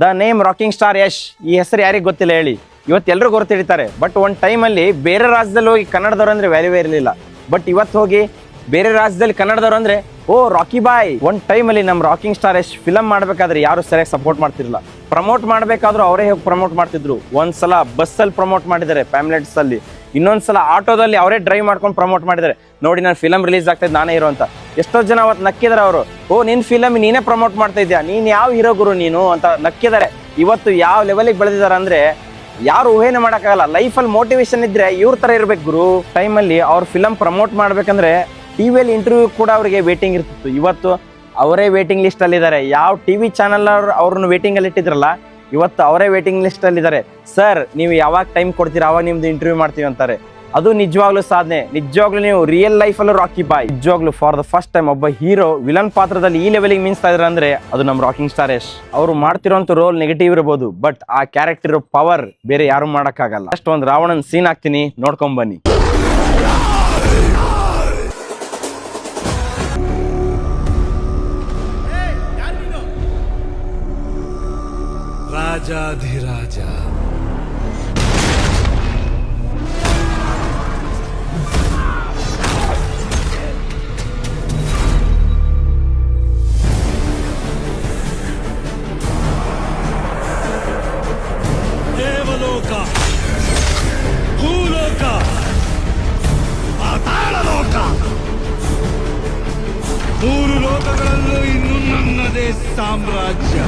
The name rocking star Yash, ಈ ಹೆಸರು ಯಾರಿಗೆ ಗೊತ್ತಿಲ್ಲ ಹೇಳಿ? ಇವತ್ತೆಲ್ಲರೂ ಗೊತ್ತಿಡ್ತಾರೆ. ಬಟ್ ಒಂದು ಟೈಮಲ್ಲಿ ಬೇರೆ ರಾಜ್ಯದಲ್ಲಿ ಹೋಗಿ ಕನ್ನಡದವ್ರು ಅಂದ್ರೆ ವ್ಯಾಲ್ಯೂವೇ ಇರಲಿಲ್ಲ. ಬಟ್ ಇವತ್ತು ಹೋಗಿ ಬೇರೆ ರಾಜ್ಯದಲ್ಲಿ ಕನ್ನಡದವ್ರು ಅಂದ್ರೆ ಓ ರಾಕಿ ಬಾಯ್. ಒಂದು ಟೈಮಲ್ಲಿ ನಮ್ಮ ರಾಕಿಂಗ್ ಸ್ಟಾರ್ ಯಶ್ ಫಿಲಮ್ ಮಾಡ್ಬೇಕಾದ್ರೆ ಯಾರು ಸರಿಯಾಗಿ ಸಪೋರ್ಟ್ ಮಾಡ್ತಿರಲಿಲ್ಲ. ಪ್ರಮೋಟ್ ಮಾಡ್ಬೇಕಾದ್ರೂ ಅವರೇ ಹೋಗಿ ಪ್ರಮೋಟ್ ಮಾಡ್ತಿದ್ರು. ಒಂದ್ಸಲ ಬಸ್ಸಲ್ಲಿ ಪ್ರಮೋಟ್ ಮಾಡಿದ್ದಾರೆ, ಪ್ಯಾಮ್ಲೆಟ್ಸ್ ಅಲ್ಲಿ. ಇನ್ನೊಂದ್ಸಲ ಆಟೋದಲ್ಲಿ ಅವರೇ ಡ್ರೈವ್ ಮಾಡ್ಕೊಂಡು ಪ್ರಮೋಟ್ ಮಾಡಿದ್ದಾರೆ. ನೋಡಿ ನಾನು ಫಿಲಮ್ ರಿಲೀಸ್ ಆಗ್ತದೆ, ನಾನೇ ಹೀರೋ ಅಂತ. ಎಷ್ಟೋ ಜನ ಅವತ್ತು ನಕ್ಕಿದಾರೆ. ಅವರು ಓ ನಿನ್ ಫಿಲಮ್ ನೀನೇ ಪ್ರಮೋಟ್ ಮಾಡ್ತಾ ಇದ್ಯಾ, ನೀನ್ ಯಾವ ಹೀರೋ ಗುರು ನೀನು ಅಂತ ನಕ್ಕಿದ್ದಾರೆ. ಇವತ್ತು ಯಾವ ಲೆವೆಲಿಗೆ ಬೆಳೆದಿದ್ದಾರೆ ಅಂದ್ರೆ ಯಾರು ಊಹೆನೆ ಮಾಡೋಕ್ಕಾಗಲ್ಲ. ಲೈಫಲ್ಲಿ ಮೋಟಿವೇಶನ್ ಇದ್ರೆ ಇವ್ರ ತರ ಇರ್ಬೇಕು ಗುರು. ಟೈಮಲ್ಲಿ ಅವ್ರ ಫಿಲಮ್ ಪ್ರಮೋಟ್ ಮಾಡ್ಬೇಕಂದ್ರೆ ಟಿವಿಯಲ್ಲಿ ಇಂಟರ್ವ್ಯೂ ಕೂಡ ಅವರಿಗೆ ವೇಟಿಂಗ್ ಇರ್ತಿತ್ತು. ಇವತ್ತು ಅವರೇ ವೇಟಿಂಗ್ ಲಿಸ್ಟ್ ಅಲ್ಲಿ ಇದ್ದಾರೆ. ಯಾವ ಟಿವಿ ಚಾನಲ್ ಅವ್ರನ್ನ ವೇಟಿಂಗ್ ಅಲ್ಲಿ ಇಟ್ಟಿದ್ರಲ್ಲ, ಇವತ್ತು ಅವರೇ ವೇಟಿಂಗ್ ಲಿಸ್ಟ್ ಅಲ್ಲಿ ಇದ್ದಾರೆ. ಸರ್ ನೀವು ಯಾವಾಗ ಟೈಮ್ ಕೊಡ್ತೀರಾ ಅವಾಗ ನಿಮ್ದು ಇಂಟರ್ವ್ಯೂ ಮಾಡ್ತೀವಿ ಅಂತಾರೆ. ಅದು ನಿಜವಾಗ್ಲೂ ಸಾಧನೆ. ನಿಜವಾಗ್ಲೂ ನೀವು ರಿಯಲ್ ಲೈಫಲ್ಲೂ ರಾಕಿ ಬಾಯ್. ನಿಜವಾಗ್ಲೂ ಫಾರ್ ದ ಫಸ್ಟ್ ಟೈಮ್ ಒಬ್ಬ ಹೀರೋ ವಿಲನ್ ಪಾತ್ರದಲ್ಲಿ ಈ ಲೆವೆಲಿಗೆ ಮಿಂಚ್ತಾ ಇದ್ದಾರೆ ಅಂದ್ರೆ ಅದು ನಮ್ಮ ರಾಕಿಂಗ್ ಸ್ಟಾರ್ ಯಶ್. ಅವರು ಮಾಡ್ತಿರೋಂಥ ರೋಲ್ ನೆಗೆಟಿವ್ ಇರಬಹುದು, ಬಟ್ ಆ ಕ್ಯಾರೆಕ್ಟರ್ ಇರೋ ಪವರ್ ಬೇರೆ ಯಾರು ಮಾಡಕ್ಕಾಗಲ್ಲ. ಅಷ್ಟೊಂದು ರಾವಣನ್ ಸೀನ್ ಹಾಕ್ತೀನಿ, ನೋಡ್ಕೊಂಡ್ ಬನ್ನಿ. ರಾಜಾಧಿರಾಜ, ದೇವಲೋಕ, ಭೂಲೋಕ, ಪಾತಾಳಲೋಕ, ಮೂರು ಲೋಕಗಳಲ್ಲೂ ಇನ್ನು ನನ್ನದೇ ಸಾಮ್ರಾಜ್ಯ.